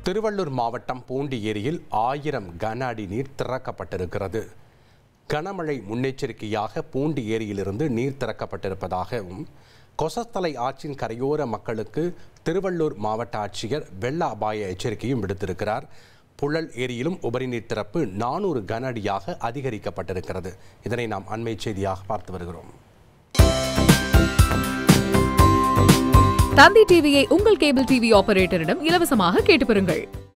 திருவள்ளூர் மாவட்டம் பூண்டி ஏரியில் 1000 கன அடி நீர் திறக்கப்பட்டிருக்கிறது. கனமழை முன்னெச்சரிக்கையாக பூண்டி ஏரியிலிருந்து நீர் திறக்கப்பட்டிருப்பதாகவும் கொசஸ்தலை ஆற்றின் கரையோர மக்களுக்கு திருவள்ளூர் மாவட்ட ஆட்சியர் வெள்ள அபாய எச்சரிக்கையும் விடுத்திருக்கிறார். புழல் ஏரியிலும் உபரிநீர் திறப்பு 400 கன அடியாக அதிகரிக்கப்பட்டிருக்கிறது. இதனை நாம் அண்மை செய்தியாக பார்த்து வருகிறோம். தந்தி டிவியை உங்கள் கேபிள் டிவி ஆபரேட்டரிடம் இலவசமாக கேட்டு பெறுங்கள்.